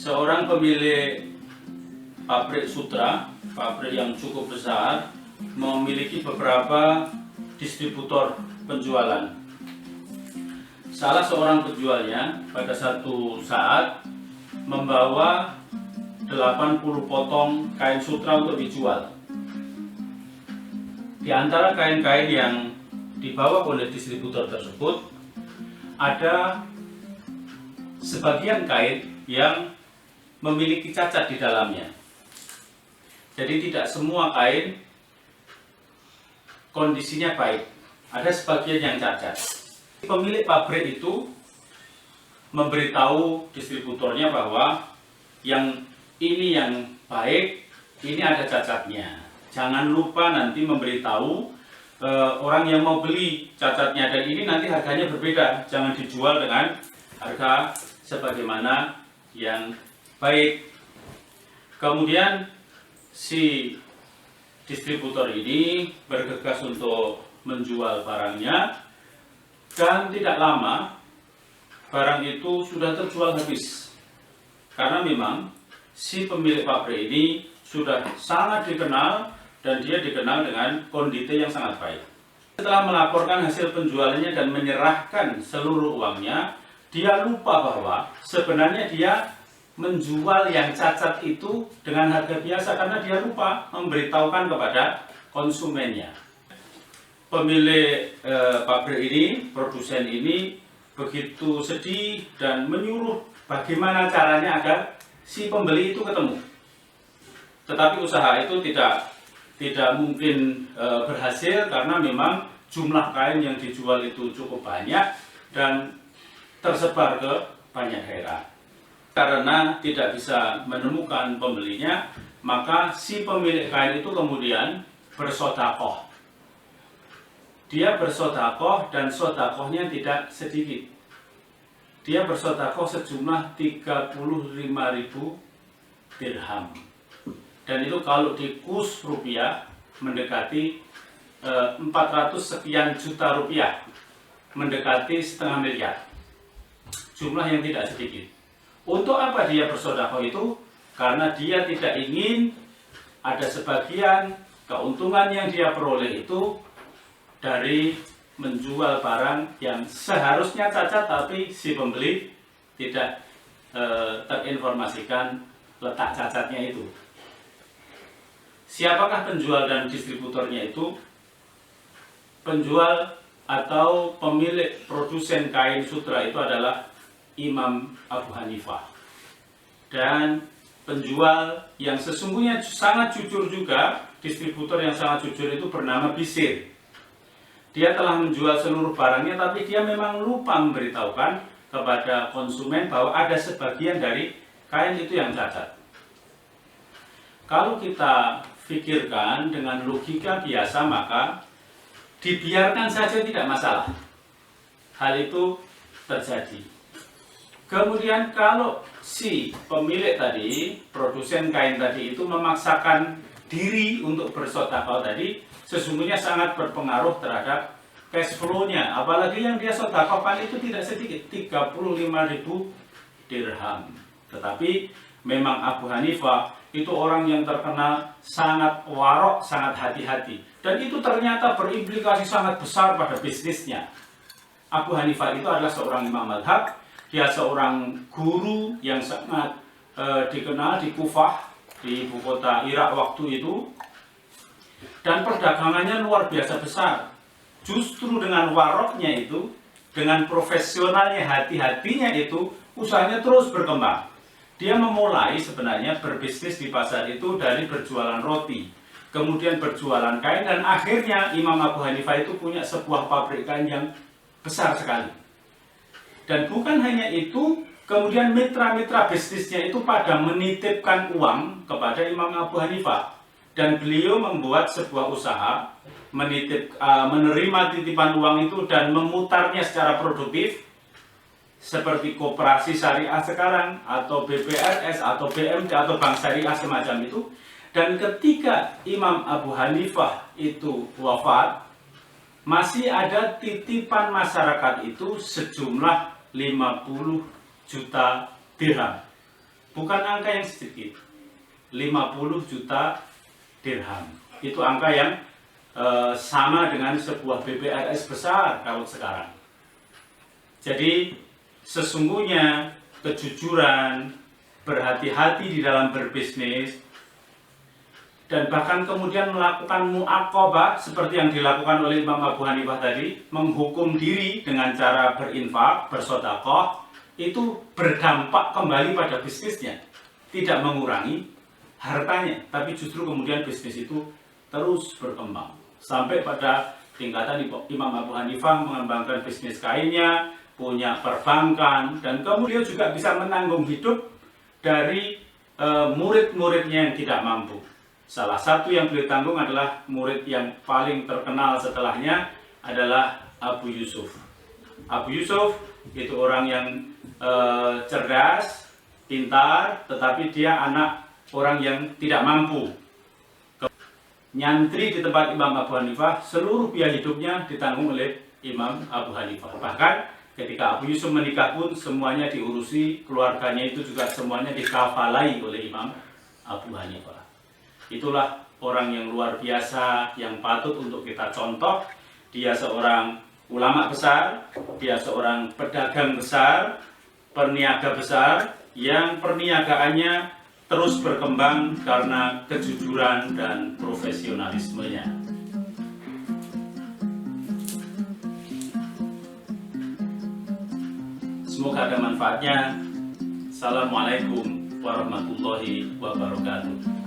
Seorang pemilik pabrik sutra, pabrik yang cukup besar, memiliki beberapa distributor penjualan. Salah seorang penjualnya pada satu saat membawa 80 potong kain sutra untuk dijual. Di antara kain-kain yang dibawa oleh distributor tersebut, ada sebagian kain yang memiliki cacat di dalamnya. Jadi tidak semua kain kondisinya baik, ada sebagian yang cacat. Pemilik pabrik itu memberitahu distributornya bahwa yang ini yang baik, ini ada cacatnya. Jangan lupa nanti memberitahu orang yang mau beli cacatnya, dan ini nanti harganya berbeda. Jangan dijual dengan harga sebagaimana yang baik. Kemudian si distributor ini bergegas untuk menjual barangnya, dan tidak lama barang itu sudah terjual habis. Karena memang si pemilik pabrik ini sudah sangat dikenal, dan dia dikenal dengan kondite yang sangat baik. Setelah melaporkan hasil penjualannya dan menyerahkan seluruh uangnya, dia lupa bahwa sebenarnya dia menjual yang cacat itu dengan harga biasa, karena dia lupa memberitahukan kepada konsumennya. Pemilik pabrik ini, produsen ini begitu sedih dan menyuruh bagaimana caranya agar si pembeli itu ketemu. Tetapi usaha itu tidak mungkin berhasil, karena memang jumlah kain yang dijual itu cukup banyak dan tersebar ke banyak daerah. Karena tidak bisa menemukan pembelinya, maka si pemilik kain itu kemudian bersodakoh. Dia bersodakoh, dan sodakohnya tidak sedikit. Dia bersodakoh sejumlah 35.000 dirham. Dan itu kalau di kurs rupiah mendekati 400 sekian juta rupiah, mendekati setengah miliar. Jumlah yang tidak sedikit. Untuk apa dia bersodakoh itu? Karena dia tidak ingin ada sebagian keuntungan yang dia peroleh itu dari menjual barang yang seharusnya cacat, tapi si pembeli tidak terinformasikan letak cacatnya itu. Siapakah penjual dan distributornya itu? Penjual atau pemilik produsen kain sutra itu adalah Imam Abu Hanifah. Dan penjual yang sesungguhnya sangat jujur juga, distributor yang sangat jujur itu bernama Bisir. Dia telah menjual seluruh barangnya, tapi dia memang lupa memberitahukan kepada konsumen bahwa ada sebagian dari kain itu yang cacat. Kalau kita pikirkan dengan logika biasa, maka dibiarkan saja tidak masalah. Hal itu terjadi. Kemudian kalau si pemilik tadi, produsen kain tadi itu memaksakan diri untuk bersodakoh tadi, sesungguhnya sangat berpengaruh terhadap cash flow-nya. Apalagi yang dia sodakohkan itu tidak sedikit, 35.000 dirham. Tetapi memang Abu Hanifah itu orang yang terkenal sangat warok, sangat hati-hati. Dan itu ternyata berimplikasi sangat besar pada bisnisnya. Abu Hanifah itu adalah seorang imam mazhab. Dia seorang guru yang sangat dikenal di Kufah, di ibu kota Irak waktu itu. Dan perdagangannya luar biasa besar. Justru dengan waroknya itu, dengan profesionalnya, hati-hatinya itu, usahanya terus berkembang. Dia memulai sebenarnya berbisnis di pasar itu dari berjualan roti, kemudian berjualan kain, dan akhirnya Imam Abu Hanifah itu punya sebuah pabrik kain yang besar sekali. Dan bukan hanya itu, kemudian mitra-mitra bisnisnya itu pada menitipkan uang kepada Imam Abu Hanifah. Dan beliau membuat sebuah usaha, menerima titipan uang itu dan memutarnya secara produktif. seperti koperasi syariah sekarang, atau BPRS, atau BMD, atau bank syariah semacam itu. Dan ketika Imam Abu Hanifah itu wafat, masih ada titipan masyarakat itu sejumlah 50 juta dirham. Bukan angka yang sedikit, 50 juta dirham. Itu angka yang sama dengan sebuah BPRS besar kalau sekarang. Jadi sesungguhnya kejujuran, berhati-hati di dalam berbisnis, dan bahkan kemudian melakukan mu'aqabah seperti yang dilakukan oleh Imam Abu Hanifah tadi, menghukum diri dengan cara berinfak, bersedekah, itu berdampak kembali pada bisnisnya, tidak mengurangi hartanya, tapi justru kemudian bisnis itu terus berkembang sampai pada tingkatan Imam Abu Hanifah mengembangkan bisnis kainnya, punya perbankan, dan kemudian juga bisa menanggung hidup dari murid-muridnya yang tidak mampu. Salah satu yang beliau tanggung adalah murid yang paling terkenal setelahnya adalah Abu Yusuf. Abu Yusuf itu orang yang cerdas, pintar, tetapi dia anak orang yang tidak mampu. Nyantri di tempat Imam Abu Hanifah, seluruh biaya hidupnya ditanggung oleh Imam Abu Hanifah. Bahkan ketika Abu Yusuf menikah pun semuanya diurusi, keluarganya itu juga semuanya dikafalai oleh Imam Abu Hanifah. Itulah orang yang luar biasa, yang patut untuk kita contoh. Dia seorang ulama besar, dia seorang pedagang besar, peniaga besar, yang perniagaannya terus berkembang karena kejujuran dan profesionalismenya. Semoga ada manfaatnya. Assalamualaikum warahmatullahi wabarakatuh.